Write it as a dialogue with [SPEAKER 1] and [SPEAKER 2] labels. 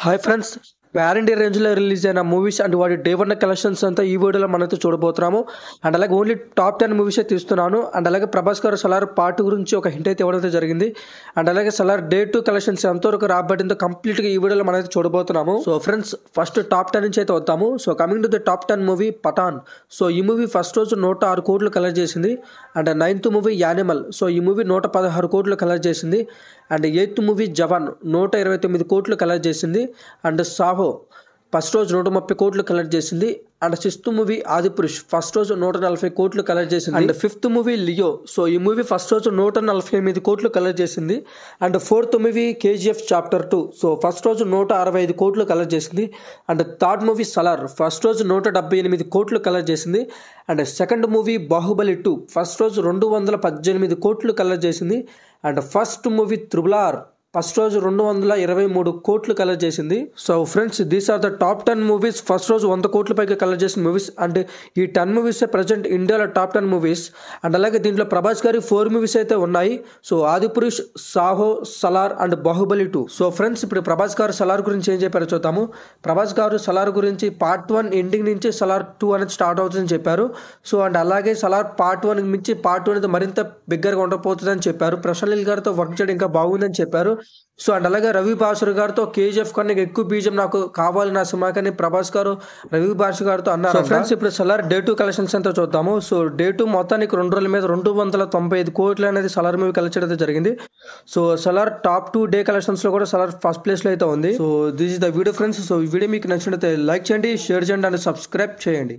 [SPEAKER 1] Hi friends, ప్యార్ India రేంజ్లో release అయిన movies and వాటి డే వన్ కలెక్షన్స్ అంతా ఈ వీడియోలో మనతో చూడబోతున్నాము. అండ్ అలాగే ఓన్లీ టాప్ 10 మూవీసే తీస్తున్నాను. అండ్ అలాగే ప్రభాస్ గారు సలార్ పార్ట్ గురించి ఒక హింట్ అయితే ఇవ్వడం జరిగింది. అండ్ అలాగే సలార్ డే 2 కలెక్షన్స్ ఎంతవరకు రాబడిందో కంప్లీట్గా ఈ వీడియోలో మనమైతే చూడబోతున్నాము. సో ఫ్రెండ్స్, ఫస్ట్ టాప్ 10 నుంచి అయితే వద్దాము. So coming to the top 10 movie Pathaan. So ఈ మూవీ ఫస్ట్ రోజు 106 కోట్లు కలెక్ట్ చేసింది. And 9th movie Animal. So ఈ మూవీ 116 కోట్లు కలెక్ట్ చేసింది. అండ్ 8th మూవీ జవాన్ 129 కోట్లు కలెక్ట్ చేసింది. అండ్ సాహో ఫస్ట్ రోజు 130 కోట్లు కలెక్ట్ చేసింది. And 6th movie Adipurush first రోజు 140 కోట్లు కలెక్ట్ చేసింది. And 5th movie Leo. So ఈ మూవీ ఫస్ట్ రోజు 148 కోట్లు కలెక్ట్ చేసింది. And 4th movie KGF chapter 2. So first రోజు 165 కోట్లు కలెక్ట్ చేసింది. And 3rd movie Salaar first రోజు 178 కోట్లు కలెక్ట్ చేసింది. And 2nd movie Baahubali 2 first రోజు 218 కోట్లు కలెక్ట్ చేసింది. And first movie triple R first రోజు 223 కోట్లు కలెక్ట్ చేసింది. So friends, these are the top 10 movies first రోజు 100 కోట్ల పైగా కలెక్ట్ చేసిన మూవీస్. అండ్ ఈ 10 మూవీస్ ప్రజెంట్ ఇండియాలో టాప్ 10 మూవీస్. అండ్ అలాగే దీంట్లో ప్రభాస్ గారి 4 మూవీస్ అయితే ఉన్నాయి. So Adipurush, Saaho, Salaar and Baahubali 2. So friends, ఇప్పుడు ప్రభాస్ గారు సలార్ గురించి ఏం చెప్పారో చూద్దాము. ప్రభాస్ గారు సలార్ గురించి పార్ట్ 1 ఎండింగ్ నుంచి సలార్ 2 అనేది స్టార్ట్ అవుతుందని చెప్పారు. సో అండ్ అలాగే సలార్ పార్ట్ 1 మించి పార్ట్ 2 అనేది మరింత బిగ్గరగా ఉండబోతుందని చెప్పారు. ప్రశాంత్ గారితో వర్క్ చేయడం ఇంకా బాగుందని చెప్పారు. సో అండ్ అలాగే రవి బాసుర్ గారితో కేజీఎఫ్ కన్నా ఎక్కువ బీజం నాకు కావాలి నా సినిమా కానీ ప్రభాస్ గారు రవి బాసుర్ గారితో అన్నారు. ఫ్రెండ్స్, ఇప్పుడు సలార్ డే 2 కలెక్షన్స్ అంతా చూద్దాము. సో డే 2 మొత్తానికి 2 రోజుల మీద 295 కోట్లు అనేది సలార్ మూవీ కలెక్ట్ చేయడం జరిగింది. So Salaar top 2 day collections లో కూడా సలార్ ఫస్ట్ ప్లేస్ లో అయితే ఉంది. So this is the video friends. So ఈ వీడియో మీకు నచ్చినట్లయితే లైక్ చేయండి, షేర్ చేయండి అండ్ సబ్స్క్రైబ్ చేయండి.